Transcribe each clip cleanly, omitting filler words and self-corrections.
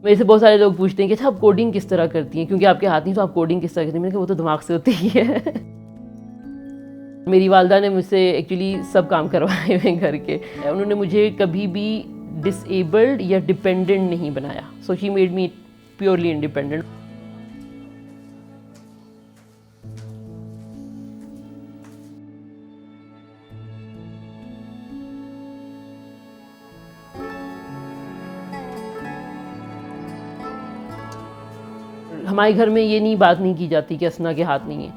मेरे से बहुत सारे लोग पूछते हैं कि अच्छा आप कोडिंग किस तरह करती हैं, क्योंकि आपके हाथ नहीं तो आप कोडिंग किस तरह करती हैं। मैंने कहा वो तो दिमाग से होती ही है। मेरी वालदा ने मुझसे एक्चुअली सब काम करवाए हुए घर के। उन्होंने मुझे कभी भी डिसेबल्ड या डिपेंडेंट नहीं बनाया। So she made me purely independent. हमारे घर में ये बात नहीं की जाती कि असना के हाथ नहीं है।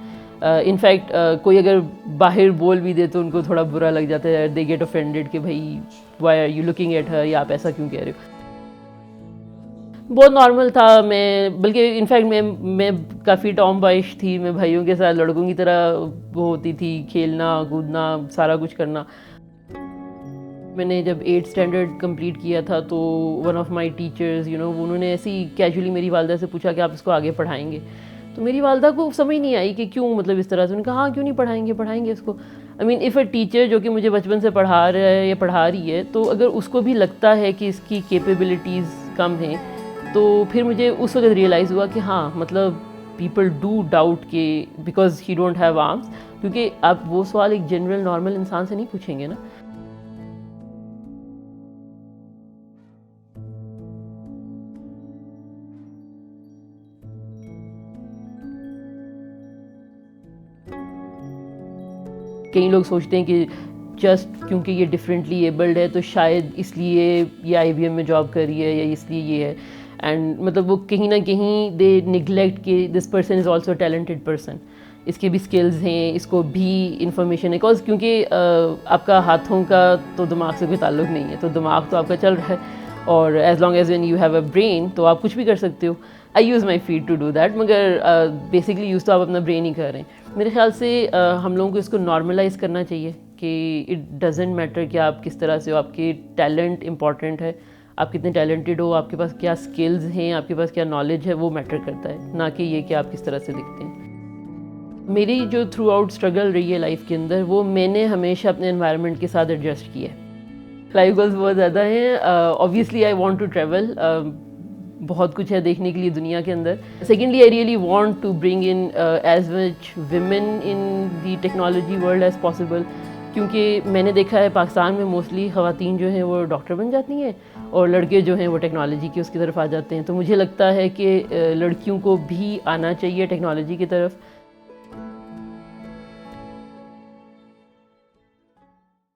इनफैक्ट कोई अगर बाहर बोल भी दे तो उनको थोड़ा बुरा लग जाता है। दे गेट ऑफेंडेड कि भाई why are you looking at her, या आप ऐसा क्यों कह रहे हो। बहुत नॉर्मल था। मैं बल्कि इनफैक्ट मैं काफ़ी टॉम बॉयश थी। मैं भाइयों के साथ लड़कों की तरह वो होती थी, खेलना कूदना सारा कुछ करना। मैंने जब 8th स्टैंडर्ड कंप्लीट किया था तो वन ऑफ माय टीचर्स उन्होंने ऐसे ही कैजुअली मेरी वालदा से पूछा कि आप इसको आगे पढ़ाएंगे। तो मेरी वालदा को समझ नहीं आई कि क्यों, मतलब इस तरह से। उन्होंने कहा हाँ क्यों नहीं पढ़ाएंगे, पढ़ाएंगे इसको। I mean if a teacher जो कि मुझे बचपन से पढ़ा रहा है या पढ़ा रही है, तो अगर उसको भी लगता है कि इसकी कैपेबिलिटीज़ कम हैं, तो फिर मुझे उस वक्त रियलाइज़ हुआ कि हाँ मतलब पीपल डू डाउट के because he don't have arms. क्योंकि आप वो सवाल एक जनरल नॉर्मल इंसान से नहीं पूछेंगे ना। कई लोग सोचते हैं कि जस्ट क्योंकि ये डिफरेंटली एबल्ड है तो शायद इसलिए ये IBM में जॉब कर रही है या इसलिए ये है। एंड मतलब वो कहीं ना कहीं दे निगलेक्ट कि this person is also talented person. इसके भी स्किल्स हैं, इसको भी इंफॉर्मेशन है। क्योंकि आपका हाथों का तो दिमाग से कोई ताल्लुक नहीं है, तो दिमाग तो आपका चल रहा है। और as long as when you have a brain तो आप कुछ भी कर सकते हो। I use my feet to do that, मगर बेसिकली यूज़ तो आप अपना ब्रेन ही कर रहे हैं। मेरे ख्याल से हम लोगों को इसको नॉर्मलाइज करना चाहिए कि इट डजेंट मैटर कि आप किस तरह से हो। आपके टैलेंट इंपॉर्टेंट है, आप कितने टैलेंटेड हो, आपके पास क्या स्किल्स हैं, आपके पास क्या नॉलेज है, वो मैटर करता है, ना कि ये कि आप किस तरह से दिखते हैं। मेरी जो थ्रू आउट स्ट्रगल रही है लाइफ के अंदर, वो मैंने हमेशा अपने एनवायरनमेंट के साथ एडजस्ट किया है। लाइफ गोल्स बहुत ज़्यादा हैं। Obviously I want to travel. बहुत कुछ है देखने के लिए दुनिया के अंदर। Secondly I really want to bring in as much women in the technology world as possible. क्योंकि मैंने देखा है पाकिस्तान में मोस्टली ख़वातीन जो हैं वो डॉक्टर बन जाती हैं और लड़के जो हैं वो टेक्नोलॉजी की उसकी तरफ आ जाते हैं। तो मुझे लगता है कि लड़कियों को भी आना चाहिए टेक्नोलॉजी की तरफ।